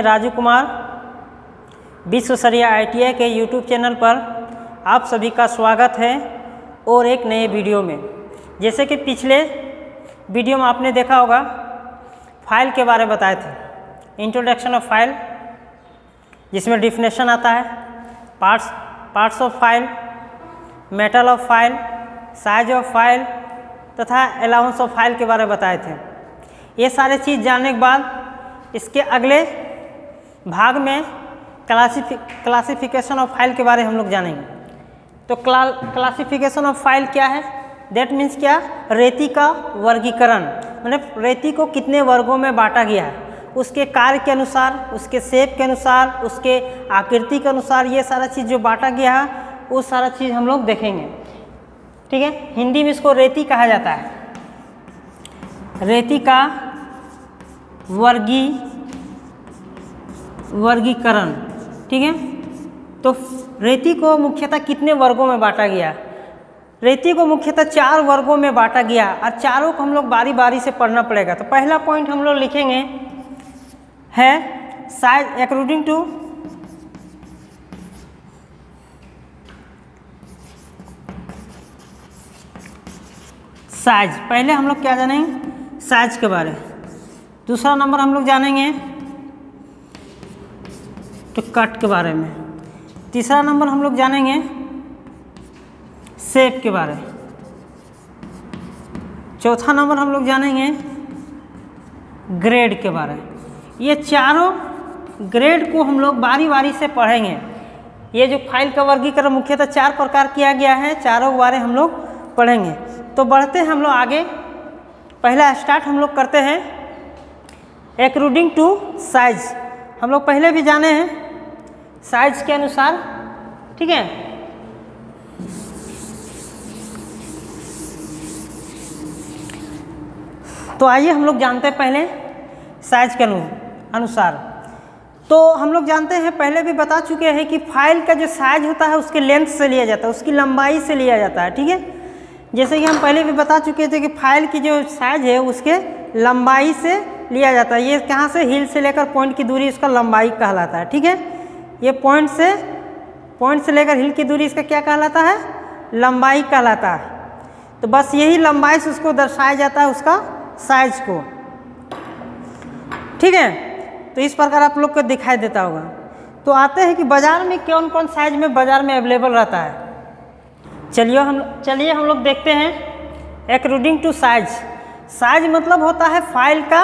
Raju Kumar विश्वसरिया ITI के YouTube channel पर आप सभी का स्वागत है और एक नए वीडियो में। जैसे कि पिछले वीडियो में आपने देखा होगा, फाइल के बारे में बताए थे, इंट्रोडक्शन ऑफ फाइल, जिसमें डिफिनेशन आता है, parts of file, metal of file, size of file तथा अलाउंस ऑफ फाइल के बारे में बताए थे। ये सारे चीज़ जानने के बाद इसके अगले भाग में क्लासिफिकेशन ऑफ फाइल के बारे में हम लोग जानेंगे। तो क्लासिफिकेशन ऑफ फाइल क्या है? दैट मीन्स क्या? रेती का वर्गीकरण, मतलब रेती को कितने वर्गों में बांटा गया है, उसके कार्य के अनुसार, उसके शेप के अनुसार, उसके आकृति के अनुसार, ये सारा चीज़ जो बांटा गया है वो सारा चीज़ हम लोग देखेंगे। ठीक है, हिंदी में इसको रेती कहा जाता है, रेती का वर्गीकरण। ठीक है, तो रेती को मुख्यतः कितने वर्गों में बांटा गया? रेती को मुख्यतः 4 वर्गों में बांटा गया और चारों को हम लोग बारी बारी से पढ़ना पड़ेगा। तो पहला पॉइंट हम लोग लिखेंगे है साइज अकॉर्डिंग टू साइज। पहले हम लोग क्या जानेंगे? साइज के बारे में। दूसरा नंबर हम लोग जानेंगे तो कट के बारे में। तीसरा नंबर हम लोग जानेंगे शेप के बारे में। चौथा नंबर हम लोग जानेंगे ग्रेड के बारे में। ये चारों ग्रेड को हम लोग बारी बारी से पढ़ेंगे। ये जो फाइल का वर्गीकरण मुख्यतः 4 प्रकार किया गया है, चारों के बारे हम लोग पढ़ेंगे। तो बढ़ते हैं हम लोग आगे। पहला स्टार्ट हम लोग करते हैं अकॉर्डिंग टू साइज। हम लोग पहले भी जाने हैं साइज के अनुसार। ठीक है, तो आइए हम लोग जानते हैं पहले साइज के अनुसार। तो हम लोग जानते हैं, पहले भी बता चुके हैं कि फाइल का जो साइज होता है उसके लेंथ से लिया जाता है, उसकी लंबाई से लिया जाता है। ठीक है, जैसे कि हम पहले भी बता चुके थे कि फाइल की जो साइज है उसके लंबाई से लिया जाता है। ये कहाँ से? हिल से लेकर पॉइंट की दूरी इसका लंबाई कहलाता है। ठीक है, ये पॉइंट से लेकर हिल की दूरी इसका क्या कहलाता है? लंबाई कहलाता है। तो बस यही लंबाई से उसको दर्शाया जाता है, उसका साइज को। ठीक है, तो इस प्रकार आप लोग को दिखाई देता होगा। तो आते हैं कि बाज़ार में कौन कौन साइज में बाज़ार में अवेलेबल रहता है। चलिए हम लोग देखते हैं अकॉर्डिंग टू साइज। साइज मतलब होता है फाइल का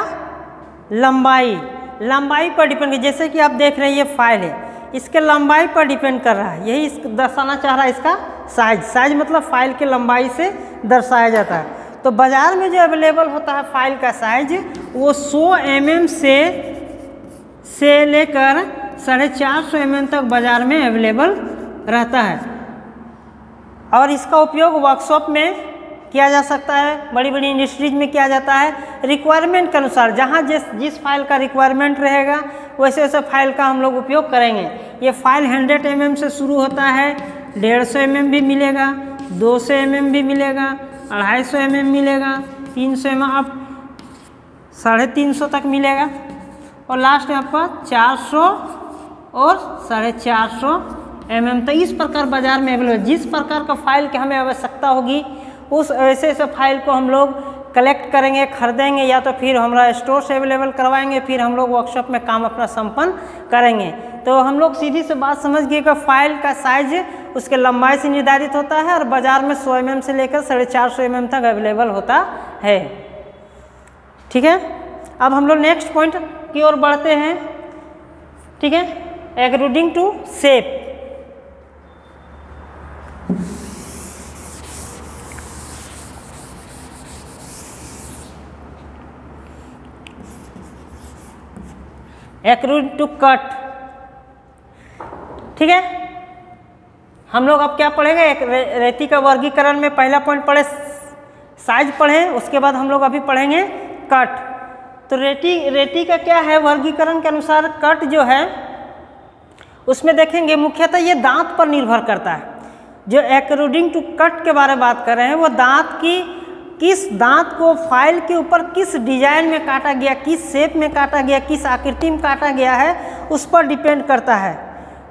लंबाई पर डिपेंड। जैसे कि आप देख रहे हैं ये फाइल है, इसके लंबाई पर डिपेंड कर रहा है, यही दर्शाना चाह रहा है इसका साइज मतलब फाइल के लंबाई से दर्शाया जाता है। तो बाज़ार में जो अवेलेबल होता है फाइल का साइज, वो 100 mm से लेकर 450 mm तक बाज़ार में अवेलेबल रहता है। और इसका उपयोग वर्कशॉप में किया जा सकता है, बड़ी बड़ी इंडस्ट्रीज में किया जाता है, रिक्वायरमेंट के अनुसार। जहाँ जिस फाइल का रिक्वायरमेंट रहेगा वैसे वैसे फाइल का हम लोग उपयोग करेंगे। ये फाइल 100 mm से शुरू होता है, 150 mm भी मिलेगा, 200 mm भी मिलेगा, 250 mm मिलेगा, 300 mm, अब 350 तक मिलेगा, और लास्ट में आपका 400 और 450 mm। तो इस प्रकार बाज़ार में अवेलेबल, जिस प्रकार का फाइल की हमें आवश्यकता होगी उस ऐसे फाइल को हम लोग कलेक्ट करेंगे, खरीदेंगे, या तो फिर हमारा स्टोर से अवेलेबल करवाएंगे, फिर हम लोग वर्कशॉप में काम अपना संपन्न करेंगे। तो हम लोग सीधी से बात समझ गए कि फाइल का साइज उसके लंबाई से निर्धारित होता है और बाज़ार में 100 mm से लेकर 450 mm तक अवेलेबल होता है। ठीक है, अब हम लोग नेक्स्ट पॉइंट की ओर बढ़ते हैं। ठीक है, according to shape. According to cut. ठीक है, हम लोग अब क्या पढ़ेंगे? रेती का वर्गीकरण में पहला पॉइंट पढ़े साइज पढ़े, उसके बाद हम लोग अभी पढ़ेंगे कट। तो रेती का क्या है वर्गीकरण के अनुसार? कट जो है उसमें देखेंगे मुख्यतः ये दांत पर निर्भर करता है। जो अकॉर्डिंग टू कट के बारे में बात कर रहे हैं वो दांत की किस दांत को फाइल के ऊपर किस डिजाइन में काटा गया, किस शेप में काटा गया, किस आकृति में काटा गया है, उस पर डिपेंड करता है।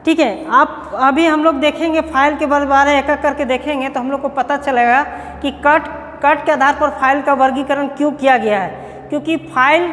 ठीक है, आप अभी हम लोग देखेंगे फाइल के बारे एक एक करके देखेंगे तो हम लोग को पता चलेगा कि कट के आधार पर फाइल का वर्गीकरण क्यों किया गया है। क्योंकि फाइल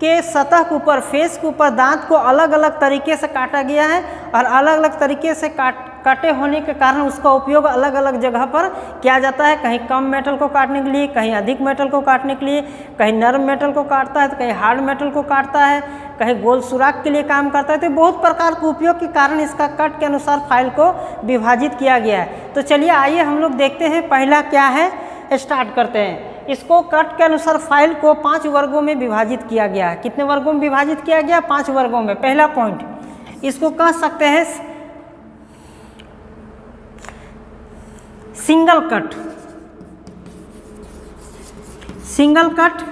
के सतह के ऊपर, फेस के ऊपर दांत को अलग अलग तरीके से काटा गया है और अलग अलग तरीके से काटे होने के कारण उसका उपयोग अलग अलग जगह पर किया जाता है। कहीं कम मेटल को काटने के लिए, कहीं अधिक मेटल को काटने के लिए, कहीं नरम मेटल को काटता है तो कहीं हार्ड मेटल को काटता है, कहीं गोल सुराख के लिए काम करता है। तो बहुत प्रकार के उपयोग के कारण इसका कट के अनुसार फाइल को विभाजित किया गया है। तो चलिए आइए हम लोग देखते हैं पहला क्या है, स्टार्ट करते हैं। इसको कट के अनुसार फाइल को 5 वर्गों में विभाजित किया गया है। कितने वर्गों में विभाजित किया गया? 5 वर्गों में। पहला पॉइंट, इसको कह सकते हैं सिंगल कट। Single cut.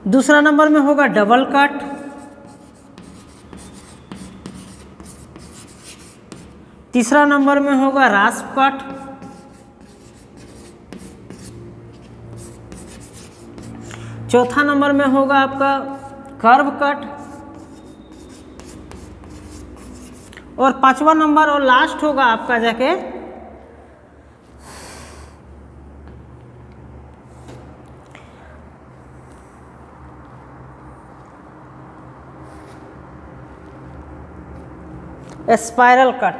दूसरा नंबर में होगा डबल कट। तीसरा नंबर में होगा रास्प कट। चौथा नंबर में होगा आपका कर्व कट। और 5वां नंबर और लास्ट होगा आपका जाके स्पाइरल कट।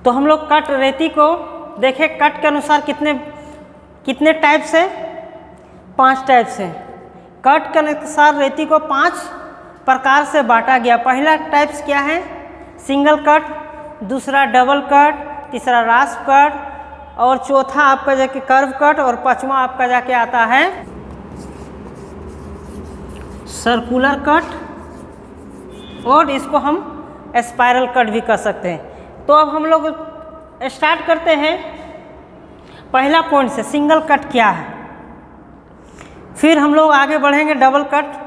तो हम लोग कट रेती को देखें, कट के अनुसार कितने टाइप से? 5 टाइप से। कट के अनुसार रेती को 5 प्रकार से बांटा गया। पहला टाइप्स क्या है? सिंगल कट, दूसरा डबल कट, तीसरा रास्प कट और चौथा आपका जाके कर्व कट और 5वां आपका जाके आता है सर्कुलर कट और इसको हम स्पाइरल कट भी कर सकते हैं। तो अब हम लोग स्टार्ट करते हैं पहला पॉइंट से, सिंगल कट क्या है। फिर हम लोग आगे बढ़ेंगे डबल कट,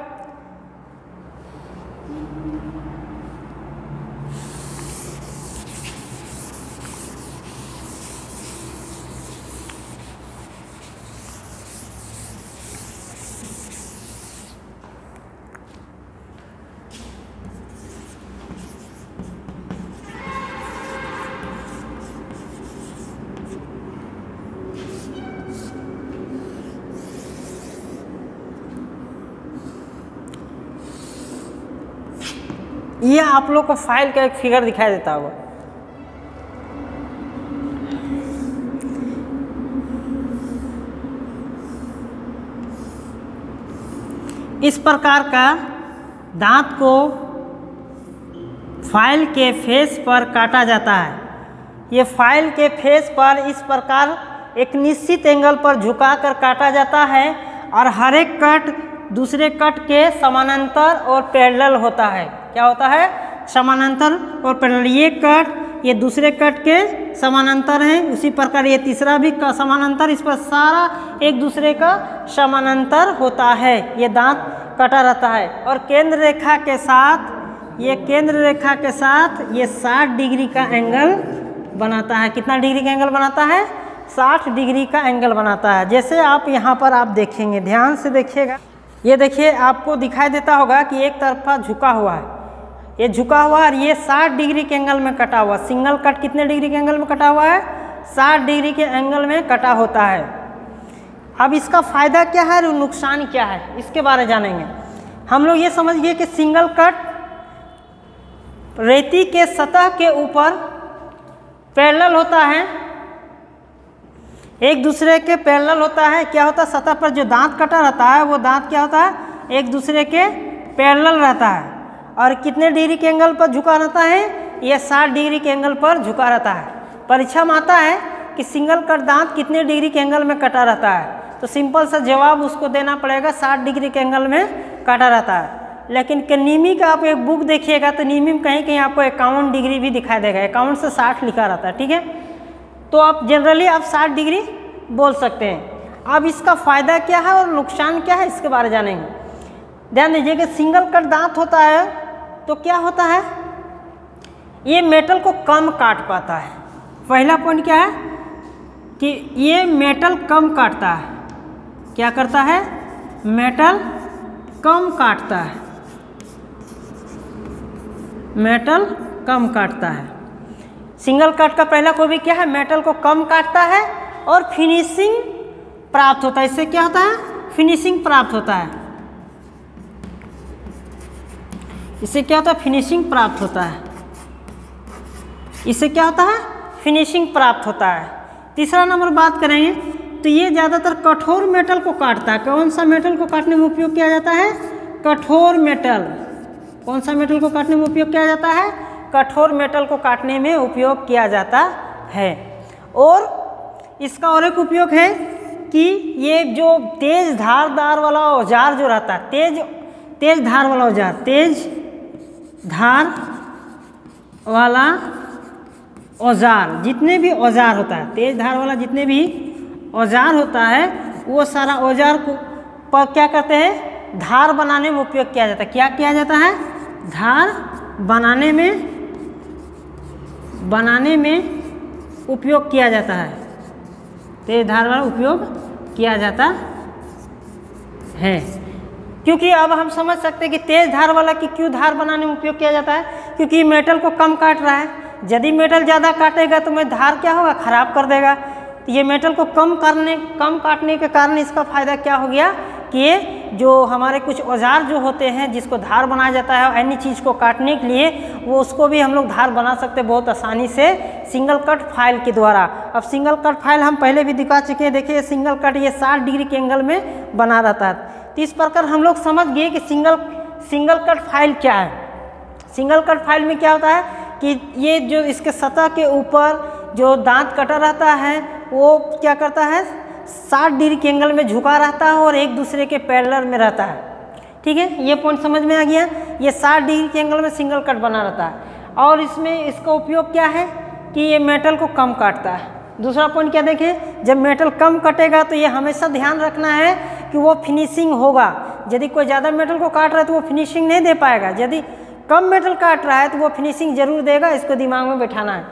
ये आप लोग को फाइल का एक फिगर दिखाई देता होगा। इस प्रकार का दांत को फाइल के फेस पर काटा जाता है। ये फाइल के फेस पर इस प्रकार एक निश्चित एंगल पर झुकाकर काटा जाता है और हर एक कट दूसरे कट के समानांतर और पैरेलल होता है। क्या होता है? समानांतर और पैरेलल। ये कट ये दूसरे कट के समानांतर हैं, उसी प्रकार ये तीसरा भी का समानांतर, इस पर सारा एक दूसरे का समानांतर होता है। ये दांत कटा रहता है और केंद्र रेखा के साथ ये 60 डिग्री का एंगल बनाता है। कितना डिग्री का एंगल बनाता है? 60 डिग्री का एंगल बनाता है। जैसे आप यहाँ पर आप देखेंगे, ध्यान से देखिएगा, ये देखिए आपको दिखाई देता होगा कि एक तरफा झुका हुआ है, ये झुका हुआ है और ये 60 डिग्री के एंगल में कटा हुआ। सिंगल कट कितने डिग्री के एंगल में कटा हुआ है? 60 डिग्री के एंगल में कटा होता है। अब इसका फायदा क्या है और नुकसान क्या है, इसके बारे जानेंगे। हम लोग ये समझ गए कि सिंगल कट रेती के सतह के ऊपर पैरेलल होता है, एक दूसरे के पैरेलल होता है। क्या होता है? सतह पर जो दांत कटा रहता है वो दांत क्या होता है? एक दूसरे के पैरेलल रहता है। और कितने डिग्री के एंगल पर झुका रहता है? ये 60 डिग्री के एंगल पर झुका रहता है। परीक्षा में आता है कि सिंगल कट दांत कितने डिग्री के एंगल में कटा रहता है, तो सिंपल सा जवाब उसको देना पड़ेगा 60 डिग्री के एंगल में कटा रहता है। लेकिन नीमी का आप एक बुक देखिएगा तो नीमी में कहीं कहीं आपको 51 डिग्री भी दिखाई देगा, 51 से 60 लिखा रहता है। ठीक है, तो आप जनरली आप 60 डिग्री बोल सकते हैं। अब इसका फ़ायदा क्या है और नुकसान क्या है, इसके बारे में जानेंगे। ध्यान दीजिए कि सिंगल कट दांत होता है तो क्या होता है, ये मेटल को कम काट पाता है। पहला पॉइंट क्या है कि ये मेटल कम काटता है। क्या करता है, मेटल कम काटता है, मेटल कम काटता है। सिंगल कट का पहला को भी क्या है, मेटल को कम काटता है और फिनिशिंग प्राप्त होता है। इससे क्या होता है, फिनिशिंग प्राप्त होता है। इससे क्या होता है, फिनिशिंग प्राप्त होता है। इससे क्या होता है, फिनिशिंग प्राप्त होता है। तीसरा नंबर बात करेंगे तो ये ज़्यादातर कठोर मेटल को काटता है। कौन सा मेटल को काटने में उपयोग किया जाता है, कठोर मेटल। कौन सा मेटल को काटने में उपयोग किया जाता है, कठोर मेटल को काटने में उपयोग किया जाता है। और इसका और एक उपयोग है कि ये जो तेज धारदार वाला औजार जो रहता है, तेज धार वाला औजार, तेज धार वाला औजार, जितने भी औजार होता है, तेज धार वाला जितने भी औजार होता है, वो सारा औजार को पर क्या करते हैं, धार बनाने में उपयोग किया जाता है। क्या किया जाता है, धार बनाने में उपयोग किया जाता है। तेज धार वाला उपयोग किया जाता है। क्योंकि अब हम समझ सकते हैं कि तेज धार वाला की क्यों धार बनाने में उपयोग किया जाता है, क्योंकि मेटल को कम काट रहा है। यदि मेटल ज़्यादा काटेगा तो मैं धार क्या होगा, खराब कर देगा। तो ये मेटल को कम काटने के कारण इसका फ़ायदा क्या हो गया कि ये जो हमारे कुछ औजार जो होते हैं जिसको धार बनाया जाता है अन्य चीज़ को काटने के लिए, वो उसको भी हम लोग धार बना सकते हैं बहुत आसानी से सिंगल कट फाइल के द्वारा। अब सिंगल कट फाइल हम पहले भी दिखा चुके हैं। देखिए सिंगल कट ये 60 डिग्री के एंगल में बना रहता है। तो इस प्रकार हम लोग समझ गए कि सिंगल कट फाइल क्या है। सिंगल कट फाइल में क्या होता है कि ये जो इसके सतह के ऊपर जो दांत कटा रहता है वो क्या करता है, 60 डिग्री के एंगल में झुका रहता है और एक दूसरे के पैरेलल में रहता है। ठीक है, ये पॉइंट समझ में आ गया। ये 60 डिग्री के एंगल में सिंगल कट बना रहता है और इसमें इसका उपयोग क्या है कि ये मेटल को कम काटता है। दूसरा पॉइंट क्या देखें, जब मेटल कम कटेगा तो ये हमेशा ध्यान रखना है कि वो फिनिशिंग होगा। यदि कोई ज़्यादा मेटल को काट रहा है तो वो फिनिशिंग नहीं दे पाएगा। यदि कम मेटल काट रहा है तो वो फिनिशिंग जरूर देगा। इसको दिमाग में बैठाना है।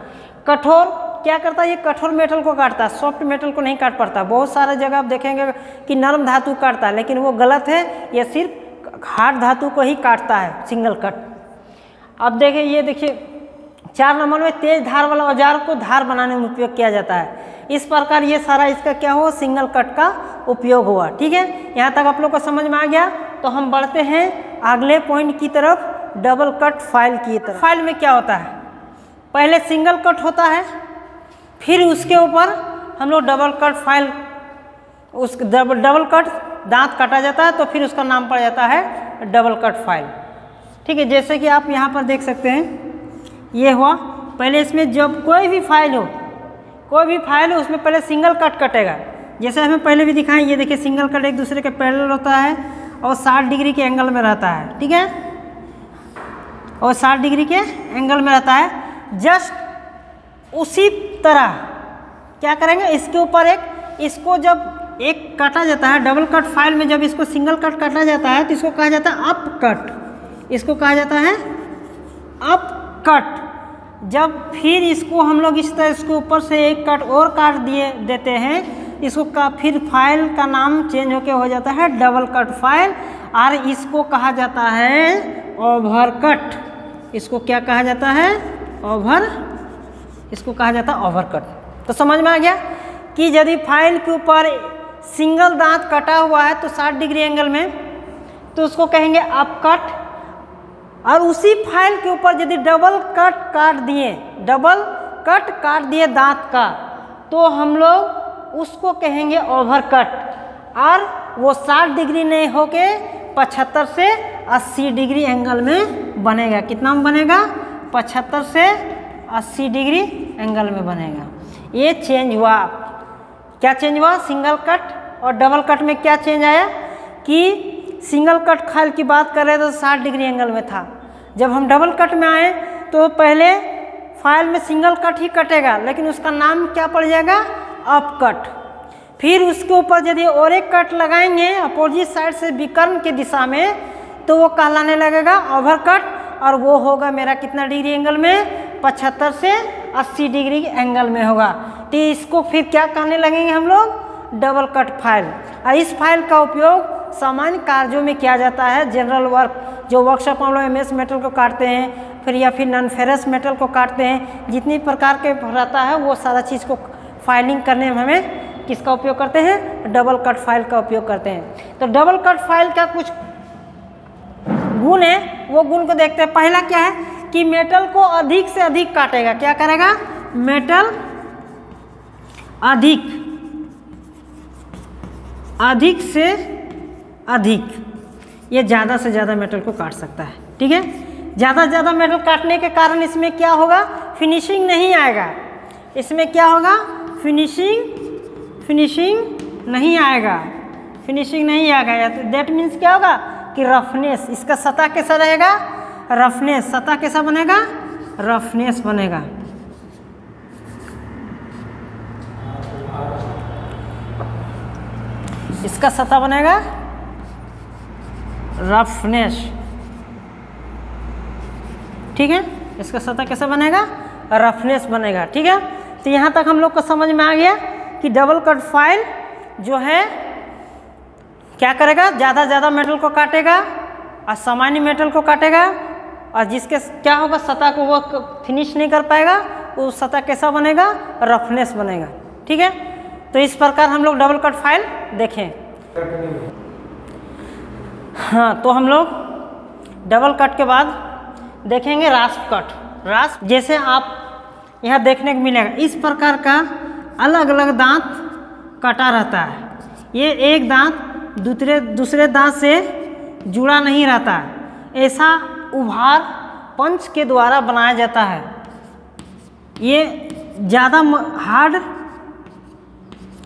कठोर क्या करता है, ये कठोर मेटल को काटता है, सॉफ्ट मेटल को नहीं काट पाता। बहुत सारे जगह आप देखेंगे कि नरम धातु काटता है, लेकिन वो गलत है। ये सिर्फ हार्ड धातु को ही काटता है सिंगल कट। अब देखिए, ये देखिए 4 नंबर में तेज धार वाला औजार को धार बनाने में उपयोग किया जाता है। इस प्रकार ये सारा इसका क्या हुआ, सिंगल कट का उपयोग हुआ। ठीक है, यहाँ तक आप लोग को समझ में आ गया। तो हम बढ़ते हैं अगले पॉइंट की तरफ, डबल कट फाइल की तरफ। फाइल में क्या होता है, पहले सिंगल कट होता है, फिर उसके ऊपर हम लोग डबल कट फाइल, उस डबल कट दांत काटा जाता है तो फिर उसका नाम पड़ जाता है डबल कट फाइल। ठीक है, जैसे कि आप यहाँ पर देख सकते हैं, ये हुआ। पहले इसमें जब कोई भी फाइल हो उसमें पहले सिंगल कट कटेगा। जैसे हमें पहले भी दिखाएं, ये देखिए सिंगल कट एक दूसरे के पैरेलल होता है और 60 डिग्री के एंगल में रहता है। ठीक है, और 60 डिग्री के एंगल में रहता है। जस्ट उसी तरह क्या करेंगे, इसके ऊपर इसको जब एक काटा जाता है डबल कट फाइल में, जब इसको सिंगल कट काटा जाता है तो इसको कहा जाता है अप कट। इसको कहा जाता है अप कट। जब फिर इसको हम लोग इस तरह इसके ऊपर से एक कट और काट देते हैं, इसको फिर फाइल का नाम चेंज होके हो जाता है डबल कट फाइल। और इसको कहा जाता है ओवर कट। इसको क्या कहा जाता है, इसको कहा जाता है ओवर कट। तो समझ में आ गया कि यदि फाइल के ऊपर सिंगल दांत कटा हुआ है तो 60 डिग्री एंगल में, तो उसको कहेंगे अप कट। और उसी फाइल के ऊपर यदि डबल कट काट दिए दांत का, तो हम लोग उसको कहेंगे ओवर कट। और वो 60 डिग्री नहीं होके 75 से 80 डिग्री एंगल में बनेगा। कितना में बनेगा, 75 से 80 डिग्री एंगल में बनेगा। ये चेंज हुआ। क्या चेंज हुआ, सिंगल कट और डबल कट में क्या चेंज आया कि सिंगल कट फाइल की बात कर रहे थे तो 60 डिग्री एंगल में था। जब हम डबल कट में आए तो पहले फाइल में सिंगल कट ही कटेगा, लेकिन उसका नाम क्या पड़ जाएगा, अप कट। फिर उसके ऊपर यदि और एक कट लगाएंगे अपोजिट साइड से विकर्ण के दिशा में, तो वो कहलाने लगेगा ओवरकट और वो होगा मेरा कितना डिग्री एंगल में 75 से 80 डिग्री एंगल में होगा। तो इसको फिर क्या कहने लगेंगे हम लोग, डबल कट फाइल। और इस फाइल का उपयोग सामान्य कार्यों में किया जाता है। जनरल वर्क जो वर्कशॉप हम लोग MS मेटल को काटते हैं फिर या फिर नॉन फेरस मेटल को काटते हैं, जितनी प्रकार के रहता है वो सारा चीज़ को फाइलिंग करने में हमें किसका उपयोग करते हैं, डबल कट फाइल का उपयोग करते हैं। तो डबल कट फाइल का कुछ गुण है, वो गुण को देखते हैं। पहला क्या है कि मेटल को अधिक से अधिक काटेगा। क्या करेगा, मेटल अधिक से अधिक, ये ज़्यादा से ज़्यादा मेटल को काट सकता है। ठीक है, ज़्यादा से ज़्यादा मेटल काटने के कारण इसमें क्या होगा, फिनिशिंग नहीं आएगा। इसमें क्या होगा, फिनिशिंग नहीं आएगा, फिनिशिंग नहीं आएगा। दैट मीन्स क्या होगा कि रफनेस, इसका सतह कैसा रहेगा, रफनेस। सतह कैसा बनेगा, रफनेस बनेगा। इसका सतह बनेगा रफनेस। ठीक है, इसका सतह कैसे बनेगा, रफनेस बनेगा। ठीक है, तो यहाँ तक हम लोग को समझ में आ गया कि डबल कट फाइल जो है क्या करेगा, ज़्यादा ज़्यादा मेटल को काटेगा और सामान्य मेटल को काटेगा, और जिसके क्या होगा, सतह को वो फिनिश नहीं कर पाएगा, वो सतह कैसा बनेगा, रफनेस बनेगा। ठीक है, तो इस प्रकार हम लोग डबल कट फाइल देखें। हाँ, तो हम लोग डबल कट के बाद देखेंगे रास्प कट। रास्प जैसे आप यहाँ देखने को मिलेगा, इस प्रकार का अलग अलग दांत कटा रहता है। ये एक दांत दूसरे दांत से जुड़ा नहीं रहता है। ऐसा उभार पंच के द्वारा बनाया जाता है। ये ज़्यादा हार्ड,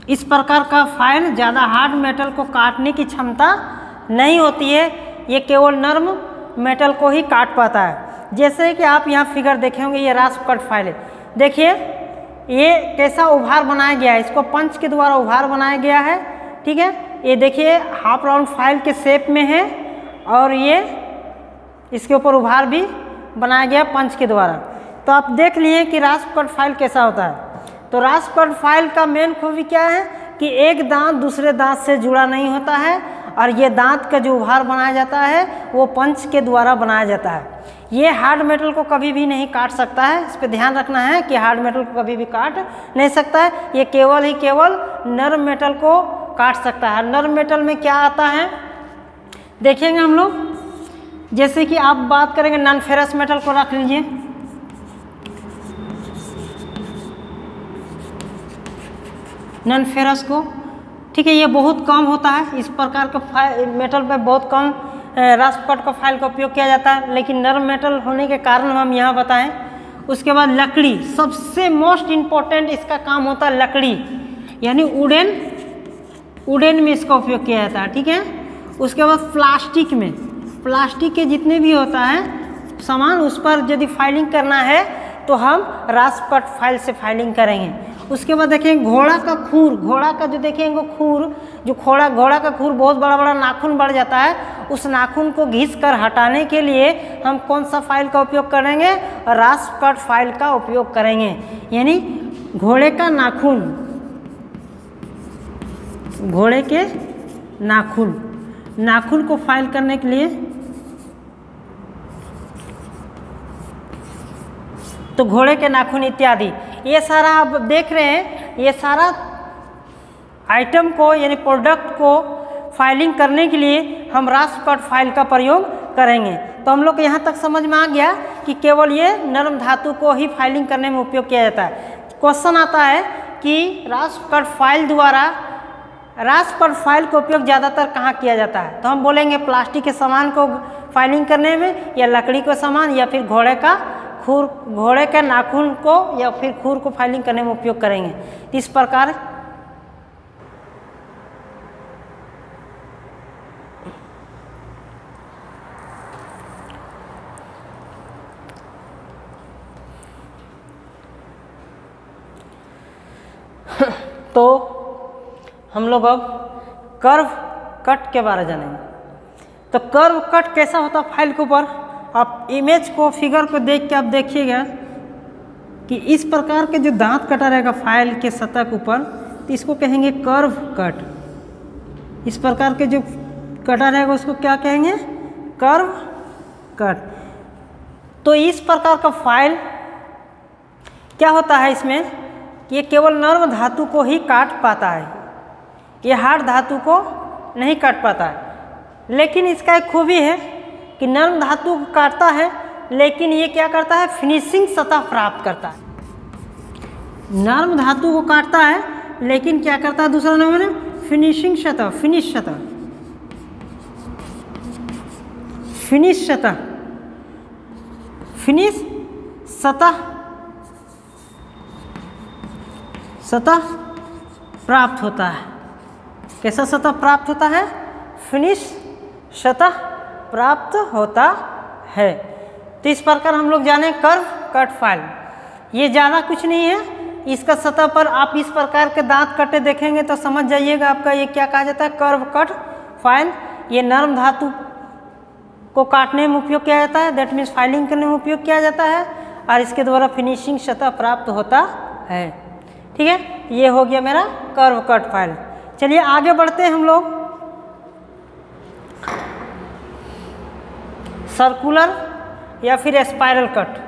इस प्रकार का फाइल ज़्यादा हार्ड मेटल को काटने की क्षमता नहीं होती है। ये केवल नर्म मेटल को ही काट पाता है। जैसे कि आप यहाँ फिगर देखे होंगे, ये रास्प कट फाइल है। देखिए ये कैसा उभार बनाया गया है, इसको पंच के द्वारा उभार बनाया गया है। ठीक है, ये देखिए हाफ राउंड फाइल के शेप में है और ये इसके ऊपर उभार भी बनाया गया पंच के द्वारा। तो आप देख लिए कि रास्प कट फाइल कैसा होता है। तो रास्प कट फाइल का मेन खूबी क्या है कि एक दांत दूसरे दांत से जुड़ा नहीं होता है, और ये दांत का जो उभार बनाया जाता है वो पंच के द्वारा बनाया जाता है। ये हार्ड मेटल को कभी भी नहीं काट सकता है। इस पर ध्यान रखना है कि हार्ड मेटल को कभी भी काट नहीं सकता है। ये केवल नर्म मेटल को काट सकता है। नर्म मेटल में क्या आता है देखेंगे हम लोग। जैसे कि आप बात करेंगे नॉन फेरस मेटल को रख लीजिए। नॉन फेरस को, ठीक है, ये बहुत कम होता है। इस प्रकार का मेटल पे बहुत कम रास्प कट का फाइल का उपयोग किया जाता है, लेकिन नर्म मेटल होने के कारण हम यहाँ बताएं। उसके बाद लकड़ी, सबसे मोस्ट इम्पोर्टेंट इसका काम होता है लकड़ी, यानी वुडन में इसका उपयोग किया जाता है। ठीक है, उसके बाद प्लास्टिक के जितने भी होता है सामान, उस पर यदि फाइलिंग करना है तो हम रास्प कट फाइल से फाइलिंग करेंगे। उसके बाद देखेंगे घोड़ा का खूर, घोड़ा का जो देखेंगे खूर, जो घोड़ा का खूर बहुत बड़ा बड़ा नाखून बढ़ जाता है, उस नाखून को घिस कर हटाने के लिए हम कौन सा फाइल का उपयोग करेंगे, रास्प कट फाइल का उपयोग करेंगे। यानी घोड़े का नाखून, घोड़े के नाखून को फाइल करने के लिए, तो घोड़े के नाखून इत्यादि, ये सारा आप देख रहे हैं, ये सारा आइटम को यानी प्रोडक्ट को फाइलिंग करने के लिए हम रास्प कट फाइल का प्रयोग करेंगे। तो हम लोग को यहाँ तक समझ में आ गया कि केवल ये नरम धातु को ही फाइलिंग करने में उपयोग किया जाता है। क्वेश्चन आता है कि रास्प कट फाइल द्वारा रास्प कट फाइल का उपयोग ज़्यादातर कहाँ किया जाता है, तो हम बोलेंगे प्लास्टिक के सामान को फाइलिंग करने में, या लकड़ी का सामान, या फिर घोड़े के नाखून को या फिर खूर को फाइलिंग करने में उपयोग करेंगे। इस प्रकार तो हम लोग अब कर्व कट के बारे में जानेंगे। तो कर्व कट कैसा होता है फाइल के ऊपर, आप इमेज को फिगर को देख के आप देखिएगा कि इस प्रकार के जो दांत कटा रहेगा फाइल के सतह के ऊपर, तो इसको कहेंगे कर्व कट। इस प्रकार के जो कटा रहेगा उसको क्या कहेंगे, कर्व कट। तो इस प्रकार का फाइल क्या होता है इसमें, ये केवल नर्म धातु को ही काट पाता है, ये हार्ड धातु को नहीं काट पाता है। लेकिन इसका एक खूबी है कि नर्म धातु को काटता है, लेकिन ये क्या करता है, फिनिशिंग सतह प्राप्त करता है। नर्म धातु को काटता है लेकिन क्या करता है, दूसरा नंबर है फिनिशिंग सतह, फिनिश सतह, फिनिश सतह, फिनिश सतह, सतह प्राप्त होता है। कैसा सतह प्राप्त होता है, फिनिश सतह प्राप्त होता है। तो इस प्रकार हम लोग जाने कर्व कट फाइल, ये ज़्यादा कुछ नहीं है। इसका सतह पर आप इस प्रकार के दांत कटे देखेंगे तो समझ जाइएगा आपका ये क्या कहा जाता है, कर्व कट फाइल। ये नर्म धातु को काटने में उपयोग किया जाता है, दैट मीन्स फाइलिंग करने में उपयोग किया जाता है, और इसके द्वारा फिनिशिंग सतह प्राप्त होता है। ठीक है, ये हो गया मेरा कर्व कट फाइल। चलिए आगे बढ़ते हैं हम लोग। सर्कुलर या फिर स्पाइरल कट।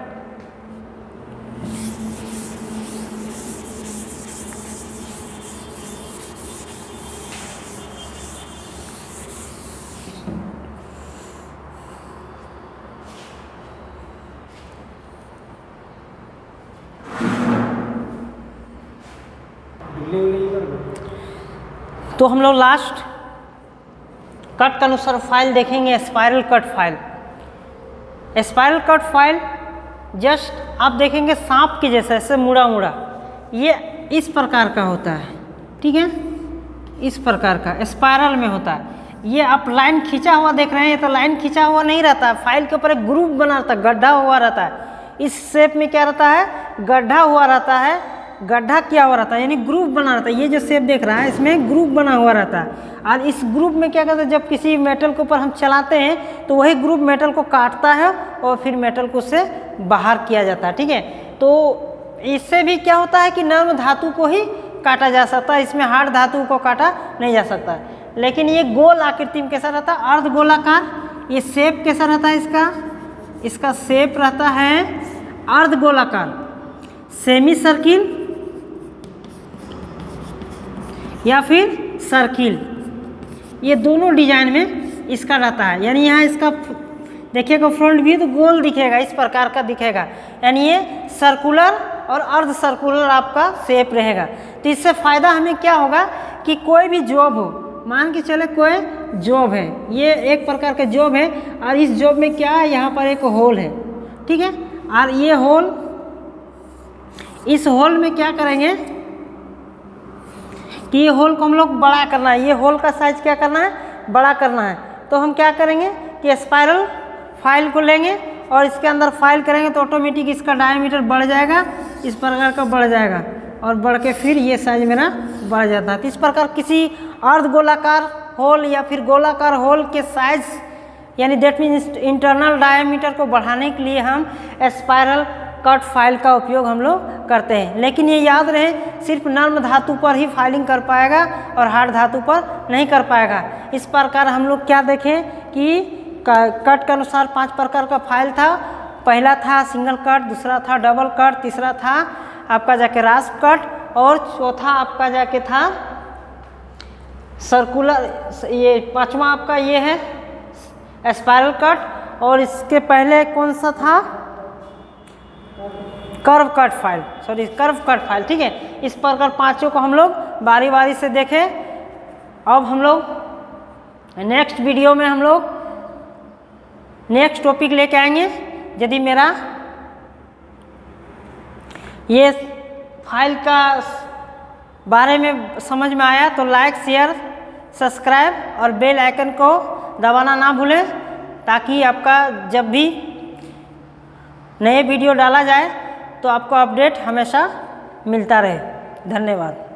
तो हम लोग लास्ट कट का अनुसार फाइल देखेंगे, spiral cut file. Spiral cut file just आप देखेंगे सांप के जैसा, ऐसे मुड़ा मुड़ा, ये इस प्रकार का होता है। ठीक है, इस प्रकार का स्पाइरल में होता है। ये आप लाइन खींचा हुआ देख रहे हैं, ये तो लाइन खींचा हुआ नहीं रहता है, फाइल के ऊपर एक ग्रुप बना रहता है, गड्ढा हुआ रहता है। इस शेप में क्या रहता है, गड्ढा हुआ रहता है, गड्ढा किया हुआ रहता है, यानी ग्रुप बना रहता है। ये जो शेप देख रहा है इसमें ग्रुप बना हुआ रहता है, और इस ग्रुप में क्या करते हैं, जब किसी मेटल के ऊपर हम चलाते हैं तो वही ग्रुप मेटल को काटता है और फिर मेटल को उससे बाहर किया जाता है। ठीक है, तो इससे भी क्या होता है कि नर्म धातु को ही काटा जा सकता है, इसमें हार्ड धातु को काटा नहीं जा सकता है। लेकिन ये गोल आकृति में कैसा रहता है, अर्ध गोलाकार। ये शेप कैसा रहता है इसका शेप रहता है अर्ध गोलाकार, सेमी सर्किल या फिर सर्किल, ये दोनों डिजाइन में इसका रहता है। यानी यहाँ इसका देखिएगा फ्रंट व्यू तो गोल दिखेगा, इस प्रकार का दिखेगा, यानी ये सर्कुलर और अर्ध सर्कुलर आपका शेप रहेगा। तो इससे फ़ायदा हमें क्या होगा कि कोई भी जॉब हो, मान के चले कोई जॉब है, ये एक प्रकार का जॉब है, और इस जॉब में क्या है, यहाँ पर एक होल है। ठीक है, और ये होल, इस होल में क्या करेंगे कि ये होल को हम लोग बड़ा करना है, ये होल का साइज क्या करना है, बड़ा करना है। तो हम क्या करेंगे कि स्पाइरल फाइल को लेंगे और इसके अंदर फाइल करेंगे तो ऑटोमेटिक इसका डायमीटर बढ़ जाएगा, इस प्रकार का बढ़ जाएगा, और बढ़ के फिर ये साइज मेरा बढ़ जाता है। तो इस प्रकार किसी अर्ध गोलाकार होल या फिर गोलाकार होल के साइज, यानी दैट मीन्स इंटरनल डायमीटर को बढ़ाने के लिए हम स्पाइरल कट फाइल का उपयोग हम लोग करते हैं। लेकिन ये याद रहे, सिर्फ नर्म धातु पर ही फाइलिंग कर पाएगा और हार्ड धातु पर नहीं कर पाएगा। इस प्रकार हम लोग क्या देखें कि कट के अनुसार 5 प्रकार का फाइल था। पहला था सिंगल कट, दूसरा था डबल कट, तीसरा था आपका जाके रास्प कट, और चौथा आपका जाके था सर्कुलर, ये पांचवा आपका ये है स्पाइरल कट, और इसके पहले कौन सा था, curve cut file, sorry curve cut file. ठीक है, इस प्रकार पांचों को हम लोग बारी बारी से देखें। अब हम लोग नेक्स्ट वीडियो में हम लोग नेक्स्ट टॉपिक लेके आएंगे। यदि मेरा ये फाइल का बारे में समझ में आया तो लाइक, शेयर, सब्सक्राइब और बेल आइकन को दबाना ना भूलें, ताकि आपका जब भी नए वीडियो डाला जाए तो आपको अपडेट हमेशा मिलता रहे। धन्यवाद।